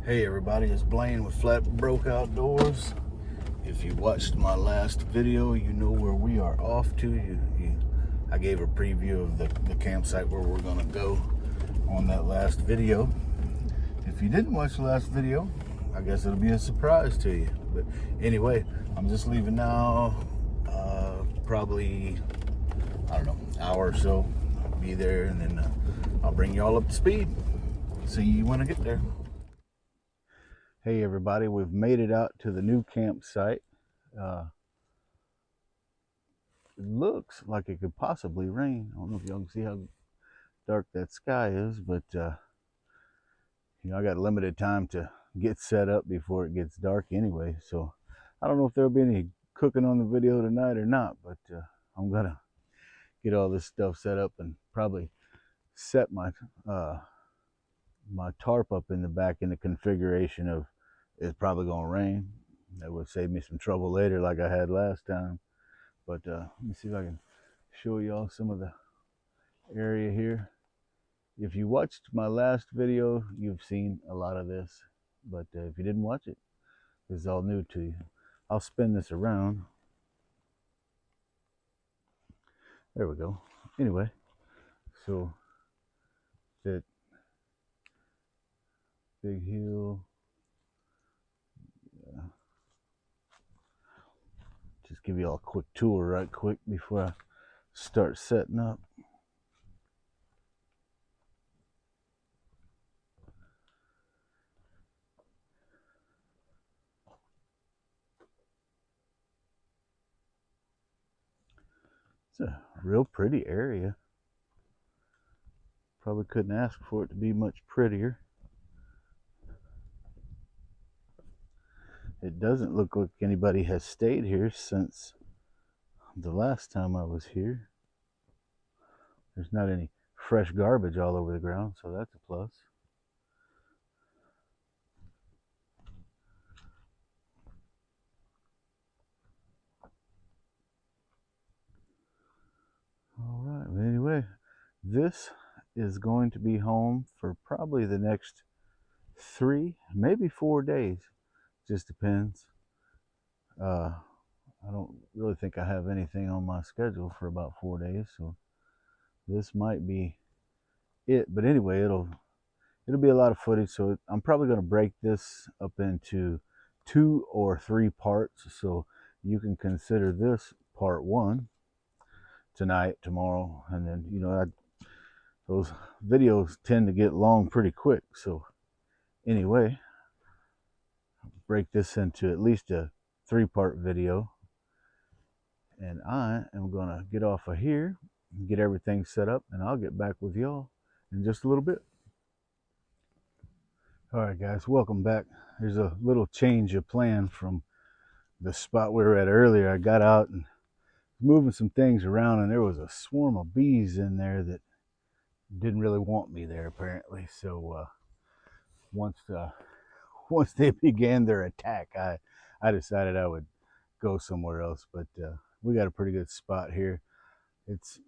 Hey everybody, it's Blaine with Flat Broke Outdoors. If you watched my last video, you know where we are off to. I gave a preview of the campsite where we're gonna go on that last video. If you didn't watch the last video, I guess it'll be a surprise to you. But anyway, I'm just leaving now, probably, I don't know, hour or so. I'll be there and then I'll bring you all up to speed. See you when I get there. Hey everybody, we've made it out to the new campsite. It looks like it could possibly rain. I don't know if y'all can see how dark that sky is, but I got limited time to get set up before it gets dark anyway. So I don't know if there'll be any cooking on the video tonight or not, but I'm gonna get all this stuff set up and probably set my my tarp up in the back in the configuration of it's probably gonna rain. That would save me some trouble later like I had last time. But let me see if I can show y'all some of the area here. If you watched my last video, you've seen a lot of this, but if you didn't watch it, this is all new to you. I'll spin this around. There we go. Anyway, so that big hill. Just give you all a quick tour right quick before I start setting up. It's a real pretty area. Probably couldn't ask for it to be much prettier. It doesn't look like anybody has stayed here since the last time I was here. There's not any fresh garbage all over the ground, so that's a plus. All right, well, anyway, this is going to be home for probably the next 3, maybe 4 days. Just depends. I don't really think I have anything on my schedule for about 4 days, so this might be it. But anyway, it'll be a lot of footage, so I'm probably going to break this up into 2 or 3 parts, so you can consider this part 1 tonight, tomorrow, and then those videos tend to get long pretty quick. So anyway, break this into at least a 3-part video, and I am gonna get off of here and get everything set up, and I'll get back with y'all in just a little bit. All right guys, welcome back. There's a little change of plan from the spot we were at earlier. I got out and moving some things around, and there was a swarm of bees in there that didn't really want me there apparently. So once they began their attack, I decided I would go somewhere else. But we got a pretty good spot here. It's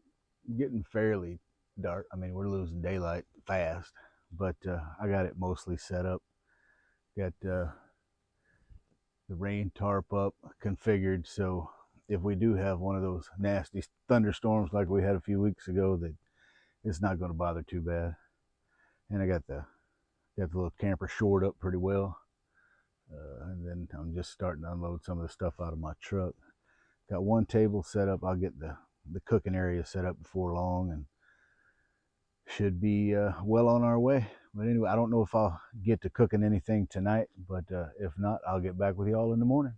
getting fairly dark. I mean, we're losing daylight fast, but I got it mostly set up. Got the rain tarp up configured, so if we do have one of those nasty thunderstorms like we had a few weeks ago, that it's not going to bother too bad. And I got the little camper shored up pretty well, and then I'm just starting to unload some of the stuff out of my truck. Got one table set up. I'll get the cooking area set up before long, and should be well on our way. But anyway, I don't know if I'll get to cooking anything tonight, but if not, I'll get back with y'all in the morning.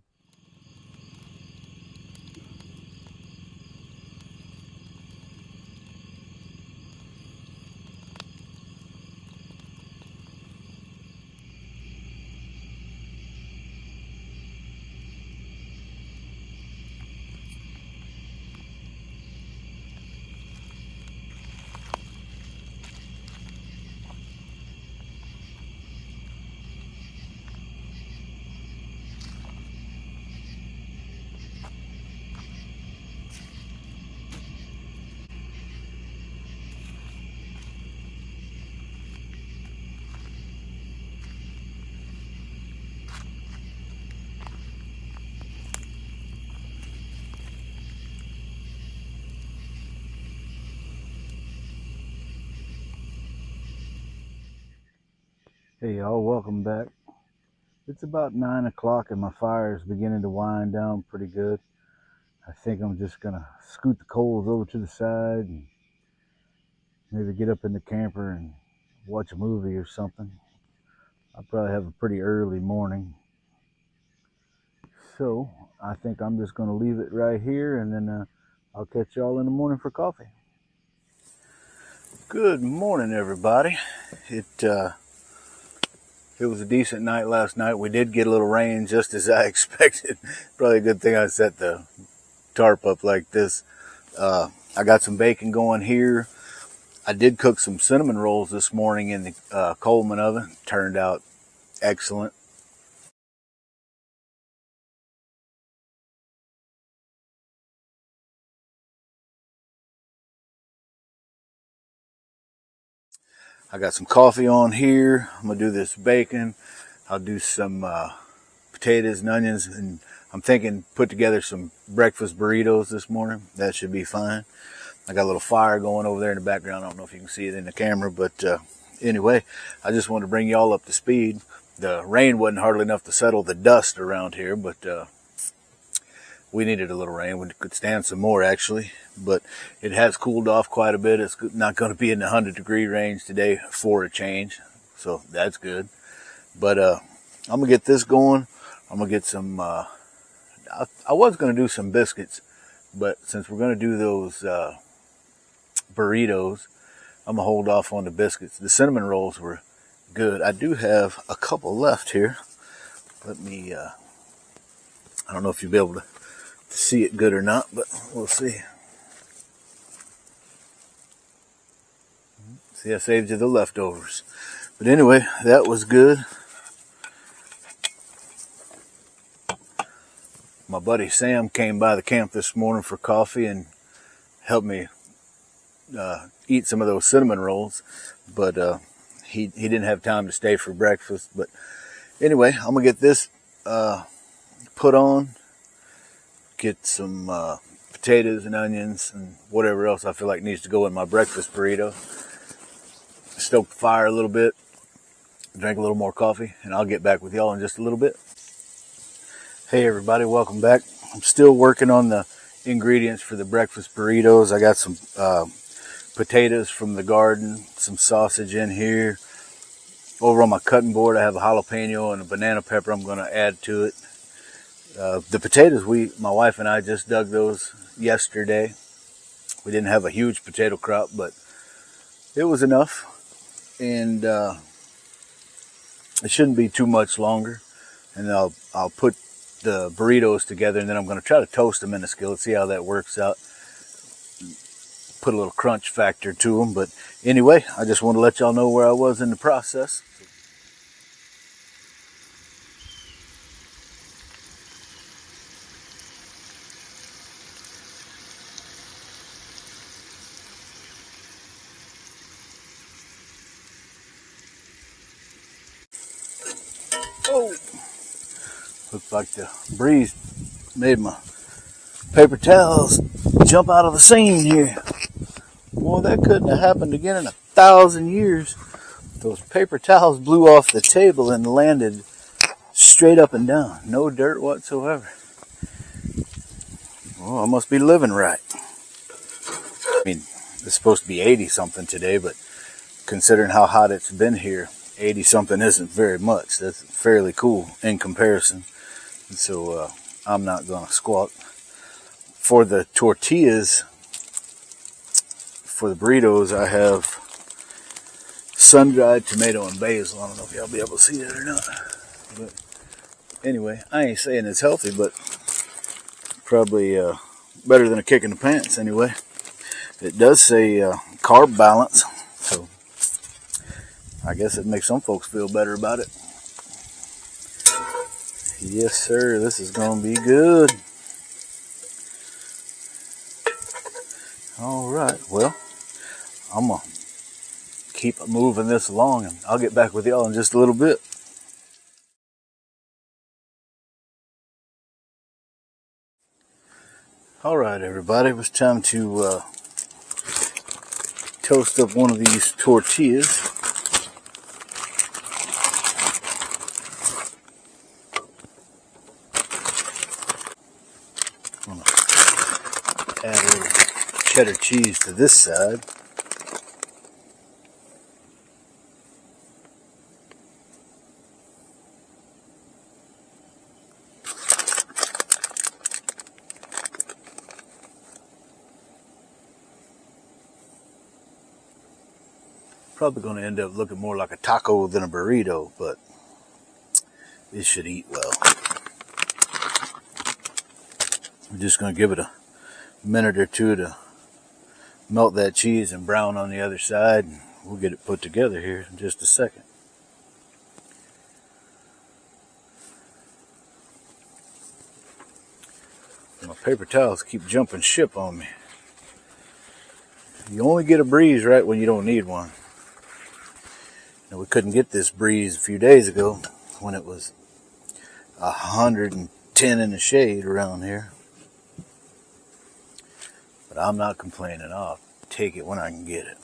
Hey y'all, welcome back. It's about 9 o'clock and my fire is beginning to wind down pretty good. I think I'm just gonna scoot the coals over to the side and maybe get up in the camper and watch a movie or something. I'll probably have a pretty early morning. So I think I'm just gonna leave it right here, and then I'll catch y'all in the morning for coffee. Good morning, everybody. It was a decent night last night. We did get a little rain, just as I expected. Probably a good thing I set the tarp up like this. I got some bacon going here. I did cook some cinnamon rolls this morning in the Coleman oven. Turned out excellent. I got some coffee on here. I'm gonna do this bacon. I'll do some potatoes and onions, and I'm thinking put together some breakfast burritos this morning. That should be fine. I got a little fire going over there in the background. I don't know if you can see it in the camera, but anyway, I just wanted to bring y'all up to speed. The rain wasn't hardly enough to settle the dust around here, but we needed a little rain. We could stand some more, actually, but it has cooled off quite a bit. It's not going to be in the 100-degree range today for a change, so that's good. But I'm going to get this going. I'm going to get some, I was going to do some biscuits, but since we're going to do those burritos, I'm going to hold off on the biscuits. The cinnamon rolls were good. I do have a couple left here. Let me, I don't know if you'll be able to see it good or not, but we'll see. See, I saved you the leftovers. But anyway, that was good. My buddy Sam came by the camp this morning for coffee and helped me eat some of those cinnamon rolls, but he didn't have time to stay for breakfast. But anyway, I'm gonna get this put on, get some potatoes and onions and whatever else I feel like needs to go in my breakfast burrito. Stoke the fire a little bit, drink a little more coffee, and I'll get back with y'all in just a little bit. Hey everybody, welcome back. I'm still working on the ingredients for the breakfast burritos. I got some potatoes from the garden, some sausage in here. Over on my cutting board, I have a jalapeno and a banana pepper I'm going to add to it. The potatoes, my wife and I just dug those yesterday. We didn't have a huge potato crop, but it was enough. And it shouldn't be too much longer. And I'll put the burritos together, and then I'm going to try to toast them in the skillet, see how that works out. Put a little crunch factor to them. But anyway, I just want to let y'all know where I was in the process. Oh, looks like the breeze made my paper towels jump out of the seam here. Well, that couldn't have happened again in 1,000 years. Those paper towels blew off the table and landed straight up and down. No dirt whatsoever. Well, I must be living right. I mean, it's supposed to be 80-something today, but considering how hot it's been here, 80-something isn't very much. That's fairly cool in comparison. And so I'm not going to squawk. For the tortillas, for the burritos, I have sun-dried tomato and basil. I don't know if y'all be able to see that or not. But anyway, I ain't saying it's healthy, but probably better than a kick in the pants anyway. It does say carb balance, so I guess it makes some folks feel better about it. Yes, sir, this is going to be good. All right, well, I'm going to keep moving this along, and I'll get back with y'all in just a little bit. All right, everybody, it was time to toast up one of these tortillas. cheddar cheese to this side. Probably going to end up looking more like a taco than a burrito, but it should eat well. I'm just going to give it a minute or two to melt that cheese and brown on the other side, and we'll get it put together here in just a second. My paper towels keep jumping ship on me. You only get a breeze right when you don't need one. Now, we couldn't get this breeze a few days ago when it was 110 in the shade around here. But I'm not complaining. I'll take it when I can get it.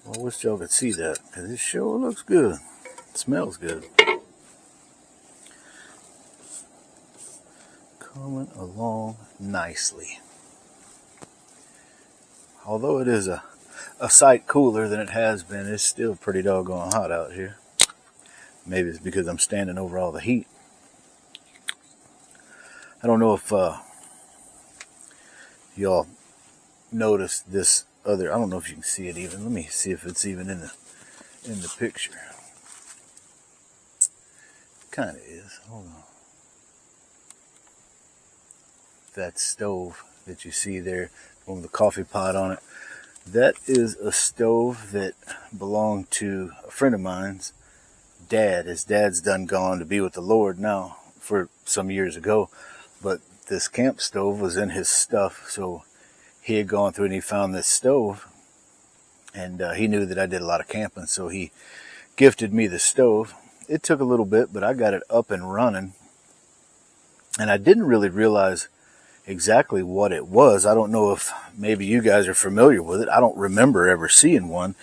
Well, I wish y'all could see that, because it sure looks good. It smells good. Coming along nicely. Although it is a sight cooler than it has been, it's still pretty doggone hot out here. Maybe it's because I'm standing over all the heat. I don't know if y'all noticed this other, I don't know if you can see it even. Let me see if it's even in the picture. Kind of is. Hold on. That stove that you see there, with the coffee pot on it, that is a stove that belonged to a friend of mine's dad. His dad's done gone to be with the Lord now for some years ago, but this camp stove was in his stuff, so he had gone through and he found this stove, and he knew that I did a lot of camping, so he gifted me the stove. It took a little bit, but I got it up and running, and I didn't really realize exactly what it was. I don't know if maybe you guys are familiar with it. I don't remember ever seeing one.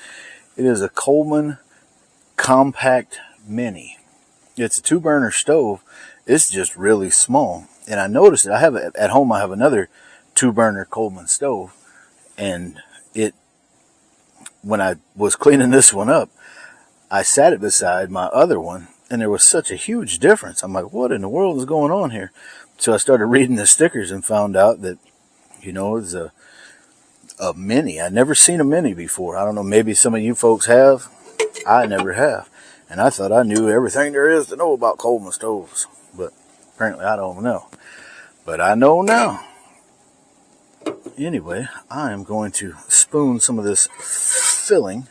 It is a Coleman Compact Mini. It's a 2-burner stove. It's just really small. And I noticed it. I have at home, I have another 2-burner Coleman stove. And when I was cleaning this one up, I sat it beside my other one, and there was such a huge difference. I'm like, what in the world is going on here? So I started reading the stickers and found out that, it's a Mini. I'd never seen a Mini before. I don't know, maybe some of you folks have. I never have. And I thought I knew everything there is to know about Coleman stoves. But apparently I don't know. But I know now. Anyway, I am going to spoon some of this filling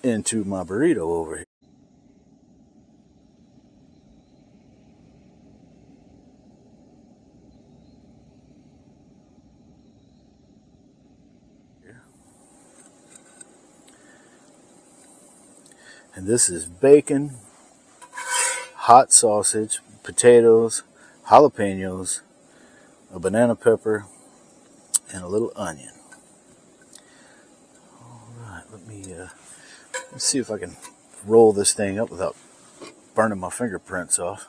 into my burrito over here. And this is bacon, hot sausage, potatoes, jalapenos, a banana pepper, and a little onion. All right, let's see if I can roll this thing up without burning my fingerprints off.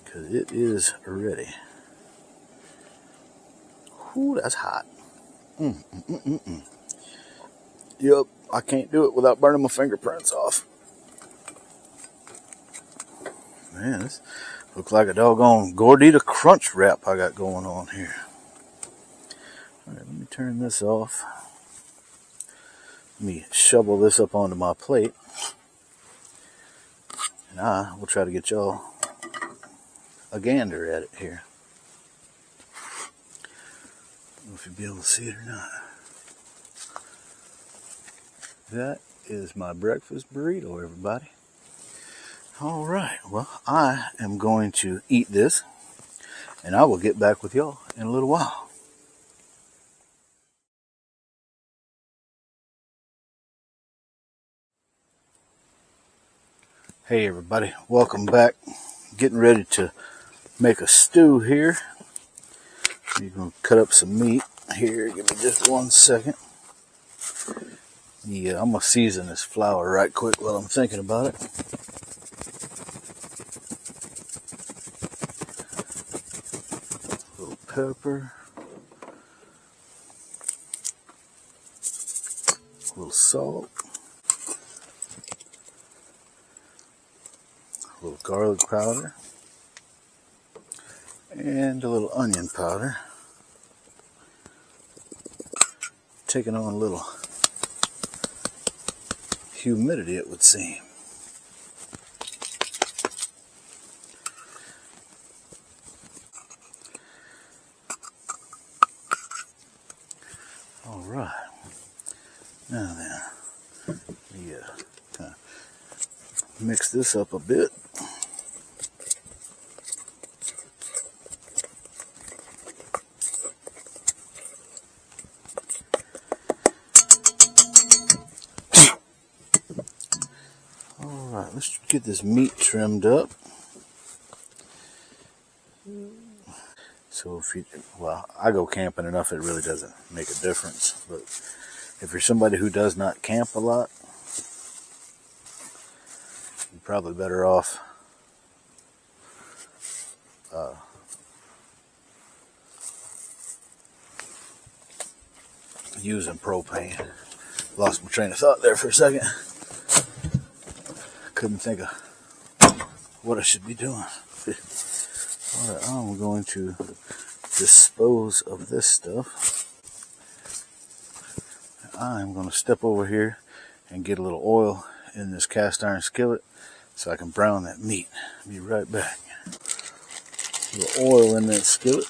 Because it is ready. Ooh, that's hot. Yep, I can't do it without burning my fingerprints off. Man, this looks like a doggone Gordita Crunch wrap I got going on here. All right, let me turn this off. Let me shovel this up onto my plate. And I will try to get y'all a gander at it here. I don't know if you'll be able to see it or not. That is my breakfast burrito, everybody. All right, well, I am going to eat this, and I will get back with y'all in a little while. Hey, everybody, welcome back. Getting ready to make a stew here. You're going to cut up some meat here. Give me just 1 second. Yeah, I'm going to season this flour right quick while I'm thinking about it. A little pepper. A little salt. A little garlic powder. And a little onion powder. Taking on a little humidity, it would seem. All right. Now then, kind of mix this up a bit. Alright, let's get this meat trimmed up. So if you, well, I go camping enough, it really doesn't make a difference. But if you're somebody who does not camp a lot, you're probably better off using propane. Lost my train of thought there for a second. Couldn't think of what I should be doing. Alright, I'm going to dispose of this stuff. I'm going to step over here and get a little oil in this cast iron skillet so I can brown that meat. Be right back. A little oil in that skillet.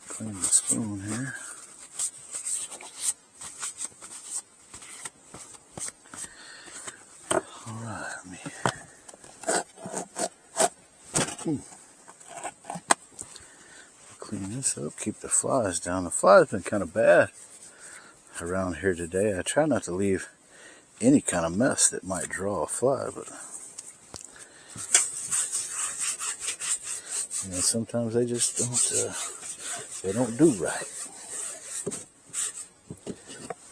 Clean the spoon here. Alright, let me clean this up, keep the flies down. The flies have been kind of bad around here today. I try not to leave any kind of mess that might draw a fly, but you know, sometimes they just don't do right.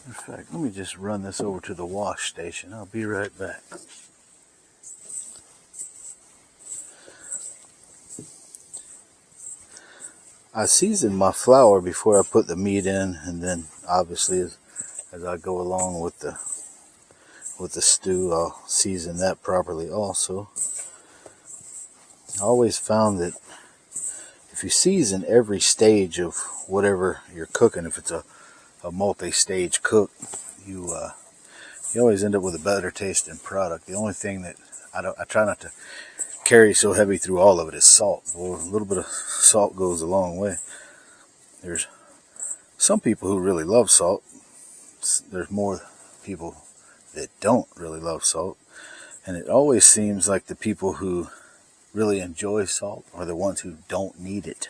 In fact, let me just run this over to the wash station. I'll be right back. I season my flour before I put the meat in, and then obviously as I go along with the stew, I'll season that properly also. I always found that if you season every stage of whatever you're cooking, if it's a multi-stage cook, you always end up with a better tasting product. The only thing that I try not to carry so heavy through all of it is salt. Well, a little bit of salt goes a long way. There's some people who really love salt. There's more people that don't really love salt. And it always seems like the people who really enjoy salt are the ones who don't need it.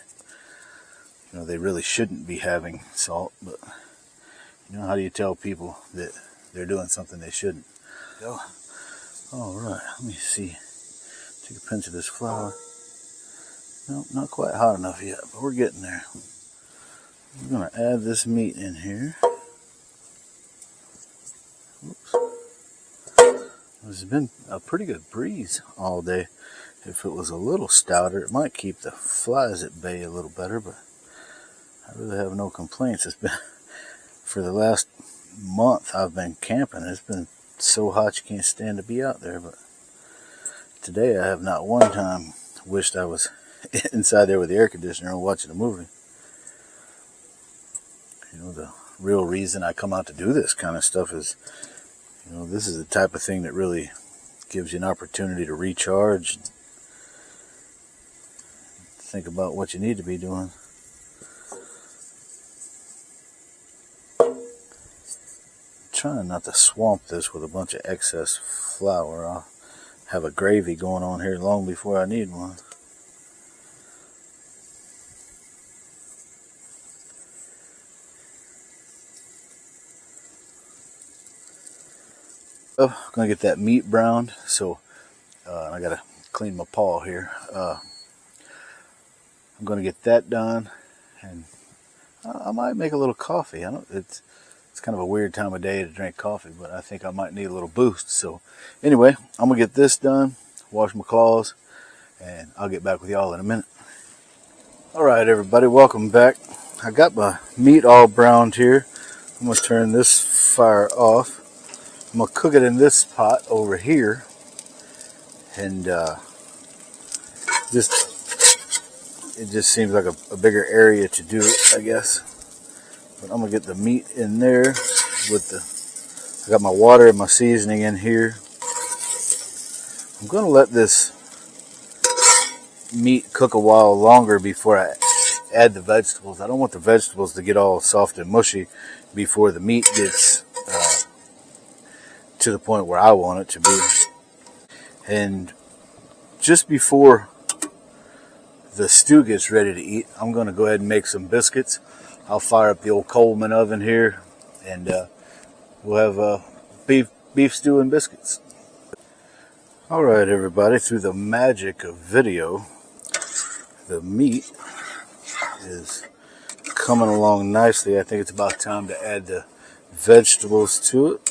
You know, they really shouldn't be having salt, but you know, how do you tell people that they're doing something they shouldn't? Go. All right, let me see. Take a pinch of this flour. Nope, not quite hot enough yet, but we're getting there. We're going to add this meat in here. Oops. There's been a pretty good breeze all day. If it was a little stouter, it might keep the flies at bay a little better, but I really have no complaints. It's been, for the last month I've been camping, it's been so hot you can't stand to be out there, but today I have not one time wished I was inside there with the air conditioner and watching a movie. You know, the real reason I come out to do this kind of stuff is, you know, this is the type of thing that really gives you an opportunity to recharge, think about what you need to be doing. Trying not to swamp this with a bunch of excess flour. I'll have a gravy going on here long before I need one. Gonna get that meat browned. So I gotta clean my paw here. I'm gonna get that done, and I might make a little coffee. I don't. It's kind of a weird time of day to drink coffee, but I think I might need a little boost. So anyway, I'm gonna get this done, wash my claws, and I'll get back with y'all in a minute. All right, everybody, welcome back. I got my meat all browned here. I'm gonna turn this fire off. I'm gonna cook it in this pot over here, and just it just seems like a bigger area to do it, I guess. But I'm gonna get the meat in there with the. I got my water and my seasoning in here. I'm gonna let this meat cook a while longer before I add the vegetables. I don't want the vegetables to get all soft and mushy before the meat gets to the point where I want it to be. And just before the stew gets ready to eat, I'm going to go ahead and make some biscuits. I'll fire up the old Coleman oven here, and we'll have beef stew and biscuits. All right, everybody, through the magic of video, the meat is coming along nicely. I think it's about time to add the vegetables to it.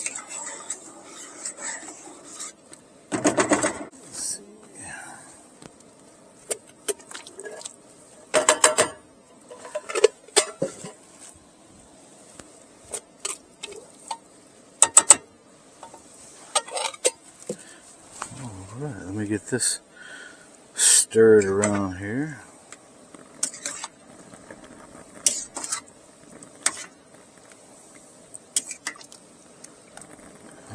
All right, let me get this stirred around here.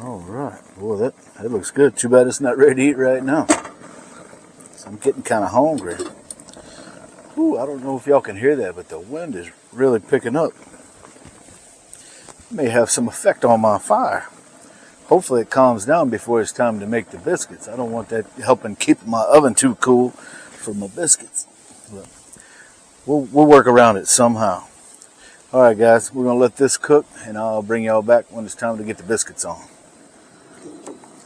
All right, boy, that looks good. Too bad it's not ready to eat right now. So I'm getting kind of hungry. Ooh, I don't know if y'all can hear that, but the wind is really picking up. It may have some effect on my fire. Hopefully it calms down before it's time to make the biscuits. I don't want that helping keep my oven too cool for my biscuits. But we'll work around it somehow. All right, guys, we're going to let this cook, and I'll bring y'all back when it's time to get the biscuits on.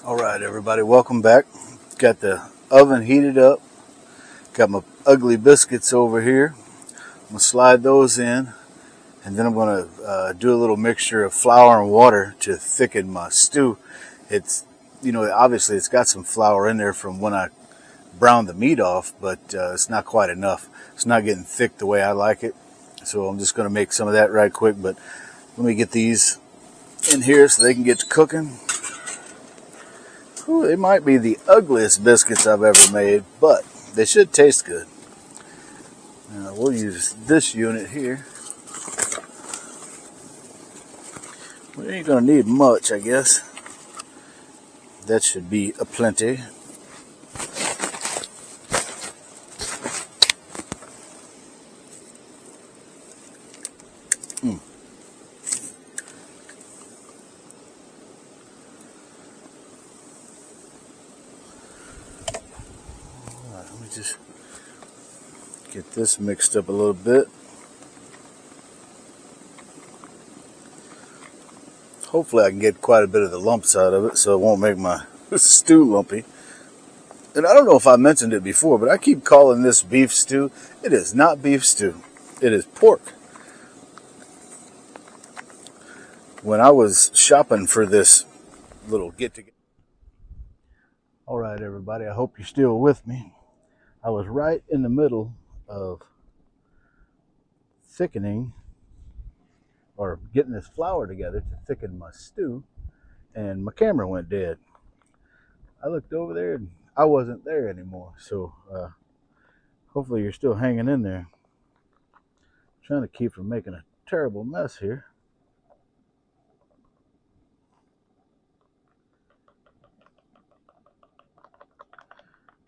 All right, everybody, welcome back. Got the oven heated up. Got my ugly biscuits over here. I'm going to slide those in, and then I'm going to do a little mixture of flour and water to thicken my stew. It's, obviously it's got some flour in there from when I browned the meat off, but it's not quite enough. It's not getting thick the way I like it. So I'm just going to make some of that right quick, but let me get these in here so they can get to cooking. Ooh, they might be the ugliest biscuits I've ever made, but they should taste good. Now we'll use this unit here. We ain't going to need much, I guess. That should be a plenty. Let me just get this mixed up a little bit. Hopefully I can get quite a bit of the lumps out of it so it won't make my stew lumpy. And I don't know if I mentioned it before, but I keep calling this beef stew. It is not beef stew. It is pork. When I was shopping for this little get-together. All right, everybody, I hope you're still with me. I was right in the middle of thickening or getting this flour together to thicken my stew, and my camera went dead. I looked over there and I wasn't there anymore. So hopefully you're still hanging in there. I'm trying to keep from making a terrible mess here.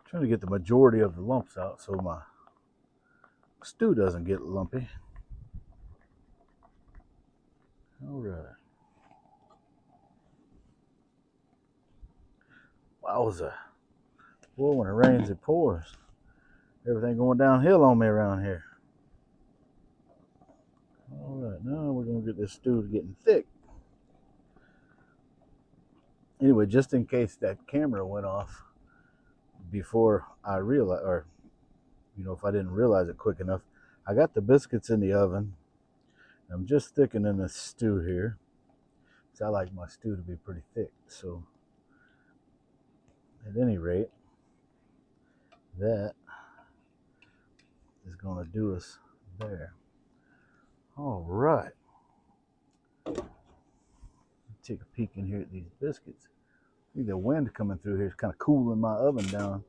Trying to get the majority of the lumps out so my stew doesn't get lumpy. All right. Wowza. Boy, when it rains, it pours. Everything going downhill on me around here. All right, now we're going to get this stew getting thick. Anyway, just in case that camera went off before I realized, or if I didn't realize it quick enough, I got the biscuits in the oven. I'm just thickening this stew here, because I like my stew to be pretty thick. So at any rate, that is going to do us there. All right. Take a peek in here at these biscuits. I think the wind coming through here is kind of cooling my oven down.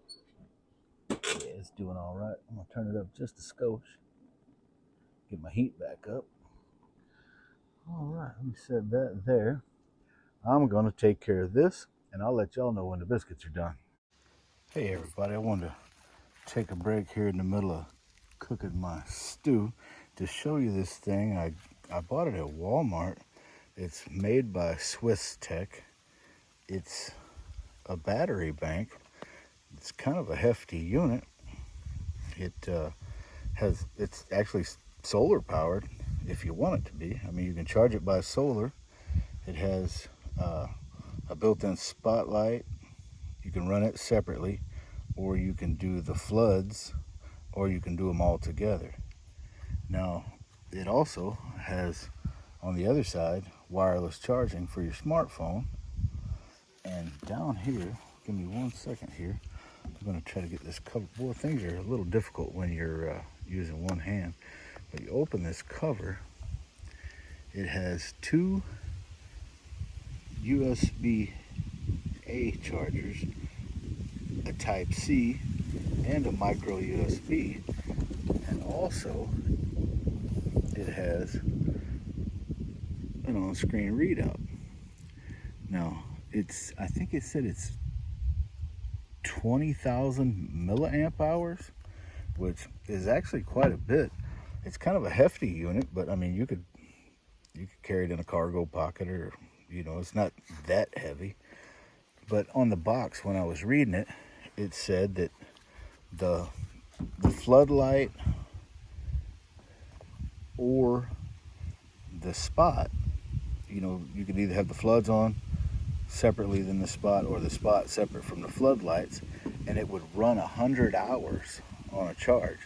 Yeah, it's doing all right. I'm going to turn it up just a skosh. Get my heat back up. All right, let me set that there. I'm going to take care of this, and I'll let y'all know when the biscuits are done. Hey everybody, I wanted to take a break here in the middle of cooking my stew to show you this thing. I bought it at Walmart. It's made by Swiss Tech. It's a battery bank. It's kind of a hefty unit. It's actually solar powered if you want it to be. I mean, you can charge it by solar. It has a built-in spotlight. You can run it separately, or you can do the floods, or you can do them all together. Now, it also has, on the other side, wireless charging for your smartphone. And down here, give me 1 second here. I'm going to try to get this cover. Boy, things are a little difficult when you're using one hand. But you open this cover, it has 2 USB-A chargers, a Type-C, and a micro USB. And also, it has an on-screen readout. Now, I think it said it's 20,000 milliamp hours, which is actually quite a bit. It's kind of a hefty unit, but I mean, you could carry it in a cargo pocket, or it's not that heavy. But on the box, when I was reading it, it said that the floodlight or the spot, you could either have the floods on separately than the spot, or the spot separate from the floodlights, and it would run 100 hours on a charge.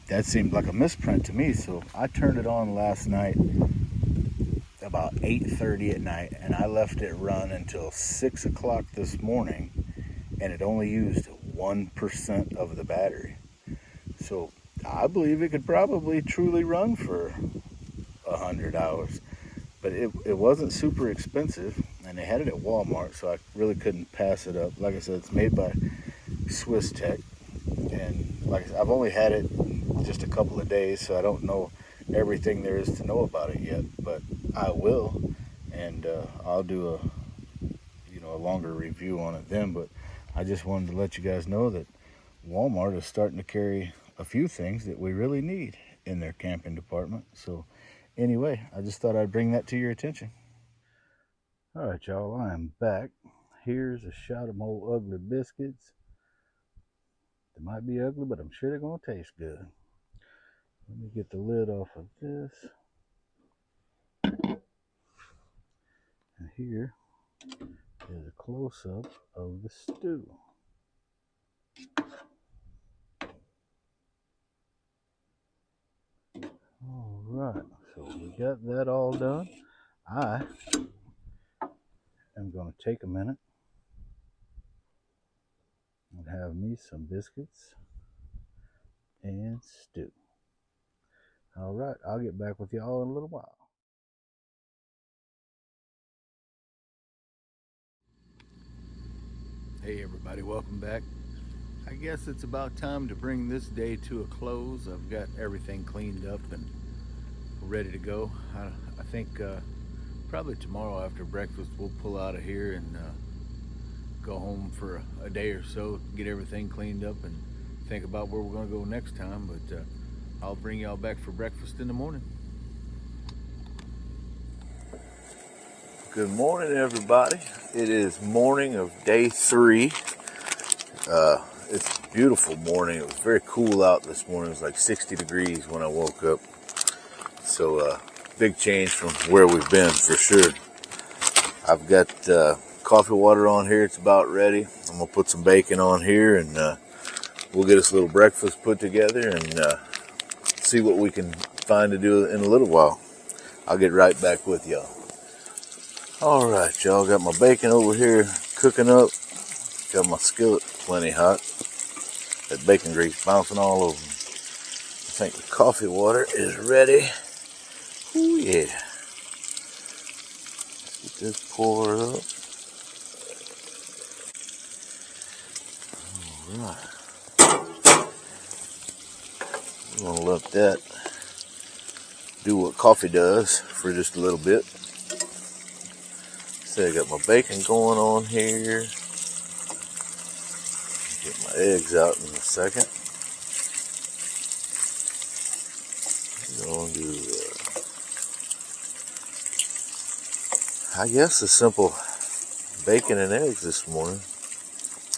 That seemed like a misprint to me, so I turned it on last night about 8:30 at night, and I left it run until 6 o'clock this morning, and it only used 1% of the battery. So I believe it could probably truly run for 100 hours. But it wasn't super expensive, and they had it at Walmart, so I really couldn't pass it up. Like I said, it's made by Swiss Tech, and like I said, I've only had it just a couple of days, so I don't know everything there is to know about it yet, but I will, and I'll do a longer review on it then. But I just wanted to let you guys know that Walmart is starting to carry a few things that we really need in their camping department. So anyway, I just thought I'd bring that to your attention. All right, y'all, I'm back. Here's a shot of my old ugly biscuits. They might be ugly, but I'm sure they're going to taste good. Let me get the lid off of this. And here is a close-up of the stew. All right, so we got that all done. I am going to take a minute and have me some biscuits and stew. All right, I'll get back with y'all in a little while. Hey everybody, welcome back. I guess it's about time to bring this day to a close. I've got everything cleaned up and ready to go. I think probably tomorrow after breakfast we'll pull out of here and go home for a day or so, get everything cleaned up and think about where we're going to go next time. But I'll bring y'all back for breakfast in the morning. Good morning, everybody. It is morning of day 3. It's a beautiful morning. It was very cool out this morning. It was like 60 degrees when I woke up. So big change from where we've been for sure. I've got coffee water on here. It's about ready. I'm going to put some bacon on here, and we'll get us a little breakfast put together and see what we can find to do in a little while. I'll get right back with y'all. All right, y'all. Got my bacon over here cooking up. Got my skillet plenty hot. That bacon grease bouncing all over me. I think the coffee water is ready. Ooh, yeah. Let's get this poured up. All right. I'm going to let that do what coffee does for just a little bit. So I got my bacon going on here. Get my eggs out in a second. Going to do, I guess, a simple bacon and eggs this morning.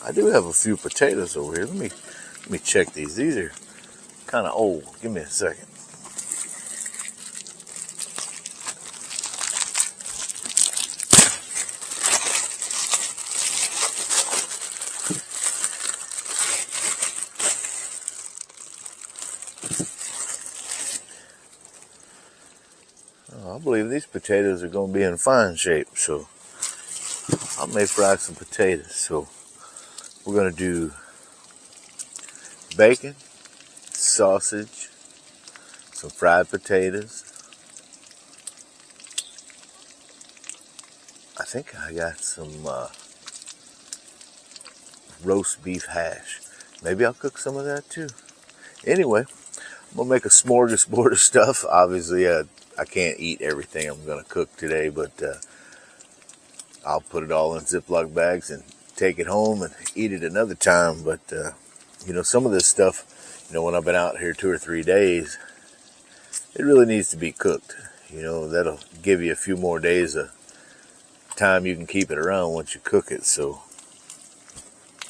I do have a few potatoes over here. Let me check these. These are kind of old. Give me a second. I believe these potatoes are going to be in fine shape, so I may fry some potatoes. So we're going to do bacon, sausage, some fried potatoes. I think I got some roast beef hash. Maybe I'll cook some of that too. Anyway, I'm going to make a smorgasbord of stuff. Obviously, I can't eat everything I'm going to cook today, but I'll put it all in Ziploc bags and take it home and eat it another time. But, some of this stuff, when I've been out here 2 or 3 days, it really needs to be cooked. That'll give you a few more days of time you can keep it around once you cook it. So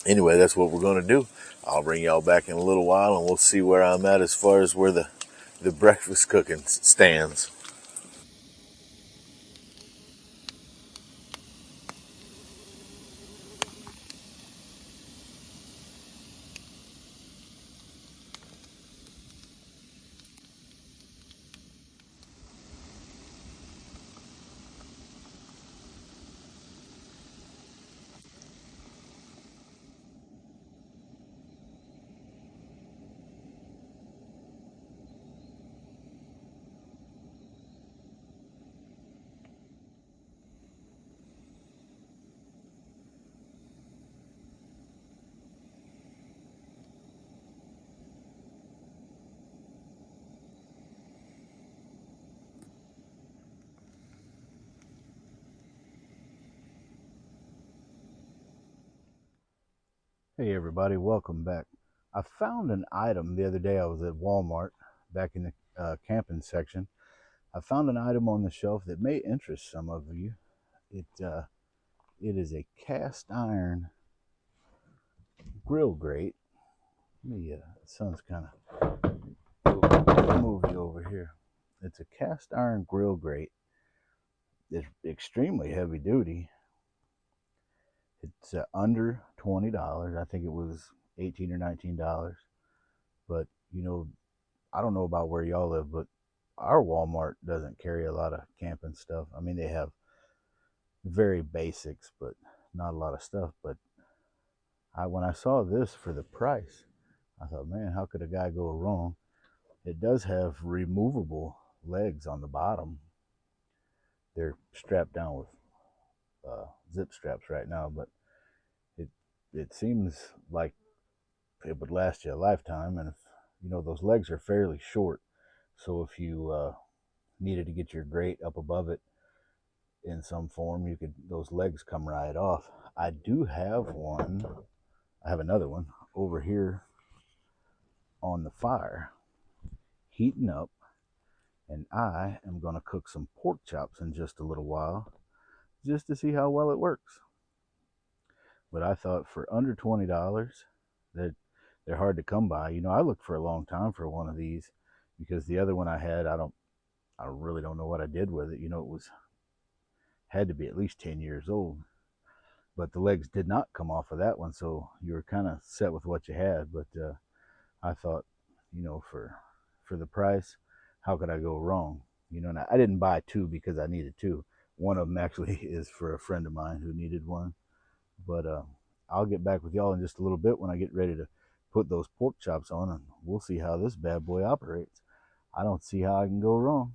anyway, that's what we're going to do. I'll bring y'all back in a little while, and we'll see where I'm at as far as where the breakfast cooking stands. Hey everybody, welcome back. I found an item the other day. I was at Walmart back in the camping section. I found an item on the shelf that may interest some of you. It is a cast iron grill grate. The sun's kind of move you over here. It's a cast iron grill grate. It's extremely heavy duty. It's under $20. I think it was $18 or $19. But I don't know about where y'all live, but our Walmart doesn't carry a lot of camping stuff. I mean, they have very basics, but not a lot of stuff. But when I saw this for the price, I thought, man, how could a guy go wrong? It does have removable legs on the bottom. They're strapped down with zip straps right now, but it seems like it would last you a lifetime. And if those legs are fairly short, so if you needed to get your grate up above it in some form, those legs come right off. I do have one. I have another one over here on the fire, heating up, and I am going to cook some pork chops in just a little while, just to see how well it works. But I thought for under $20, that they're hard to come by. I looked for a long time for one of these, because the other one I had, I really don't know what I did with it. It had to be at least 10 years old. but the legs did not come off of that one, so you were kind of set with what you had. But I thought, for the price, how could I go wrong? And I didn't buy two because I needed two. One of them actually is for a friend of mine who needed one. But I'll get back with y'all in just a little bit when I get ready to put those pork chops on, and we'll see how this bad boy operates. I don't see how I can go wrong.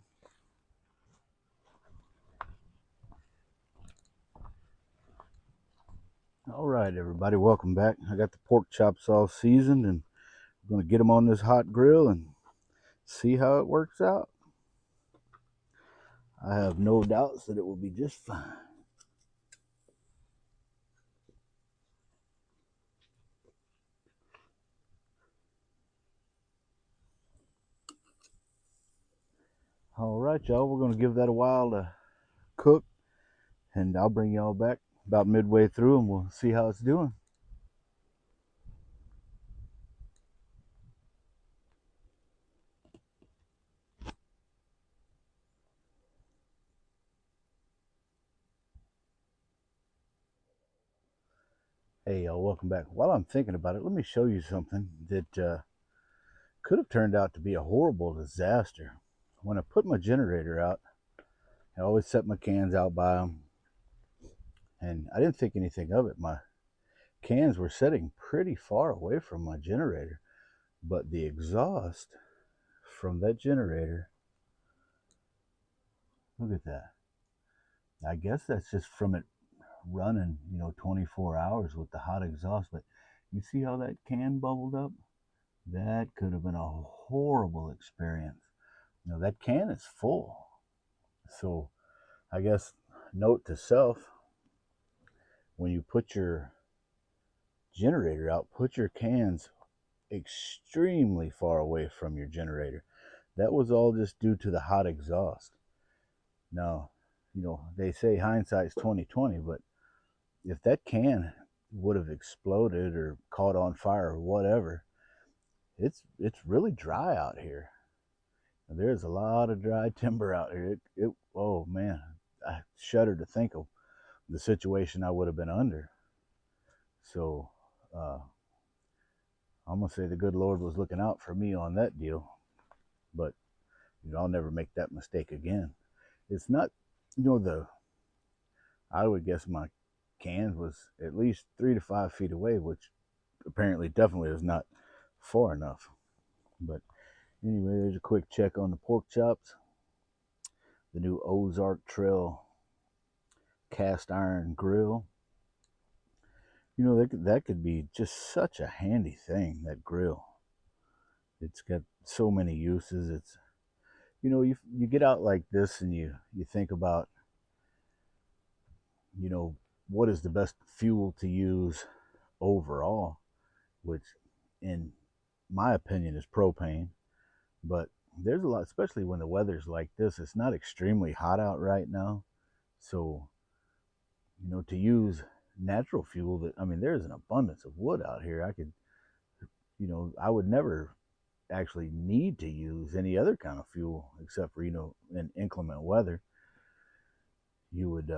All right, everybody, welcome back. I got the pork chops all seasoned, and I'm going to get them on this hot grill and see how it works out. I have no doubts that it will be just fine. All right, y'all, we're going to give that a while to cook, and I'll bring y'all back about midway through, and we'll see how it's doing. Hey, y'all, welcome back. While I'm thinking about it, let me show you something that could have turned out to be a horrible disaster. When I put my generator out, I always set my cans out by them, and I didn't think anything of it. My cans were setting pretty far away from my generator, but the exhaust from that generator, look at that. I guess that's just from it running, 24 hours with the hot exhaust. But you see how that can bubbled up? That could have been a horrible experience. That can is full. So I guess, note to self, when you put your generator out, put your cans extremely far away from your generator. That was all just due to the hot exhaust. Now, they say hindsight's 2020, but if that can would have exploded or caught on fire or whatever, it's really dry out here. There's a lot of dry timber out here. Oh man, I shudder to think of the situation I would have been under. So I'm gonna say the good Lord was looking out for me on that deal. But I'll never make that mistake again. It's not, the I would guess my can was at least 3 to 5 feet away, which apparently definitely is not far enough. But anyway, there's a quick check on the pork chops. The new Ozark Trail cast iron grill. That could be just such a handy thing, that grill. It's got so many uses. It's you get out like this and you think about you know what is the best fuel to use overall, which in my opinion is propane. But there's a lot, especially when the weather's like this. It's not extremely hot out right now, so to use natural fuel, that I mean, there's an abundance of wood out here. I would never actually need to use any other kind of fuel except for in inclement weather. You would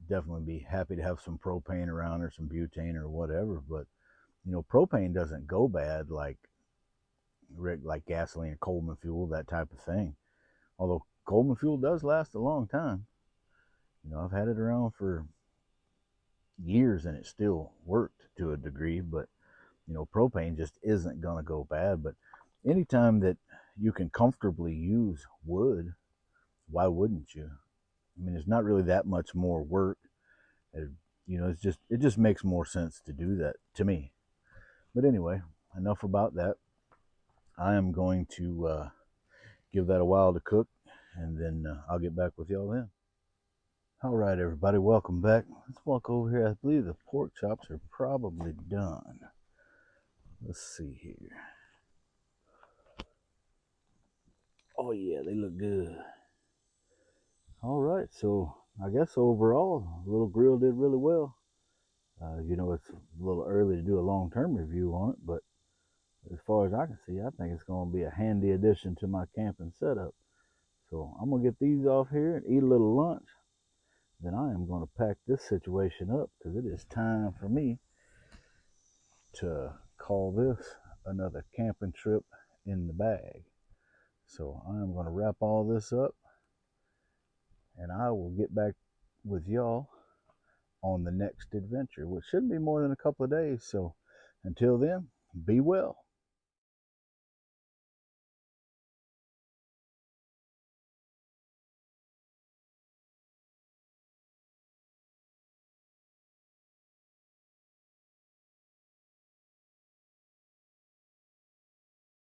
definitely be happy to have some propane around or some butane or whatever. But propane doesn't go bad like gasoline or Coleman fuel, that type of thing. Although Coleman fuel does last a long time. I've had it around for years and it still worked to a degree. But propane just isn't going to go bad. But anytime that you can comfortably use wood, why wouldn't you? I mean, it's not really that much more work. It, it just makes more sense to do that to me. But anyway, enough about that. I am going to give that a while to cook, and then I'll get back with y'all then. All right, everybody, welcome back. Let's walk over here. I believe the pork chops are probably done. Let's see here. Oh yeah, they look good. All right, so I guess overall, the little grill did really well. It's a little early to do a long-term review on it, but as far as I can see, I think it's going to be a handy addition to my camping setup. So I'm going to get these off here and eat a little lunch. then I am going to pack this situation up because it is time for me to call this another camping trip in the bag. So I am going to wrap all this up and I will get back with y'all on the next adventure, which shouldn't be more than a couple of days. So until then, be well.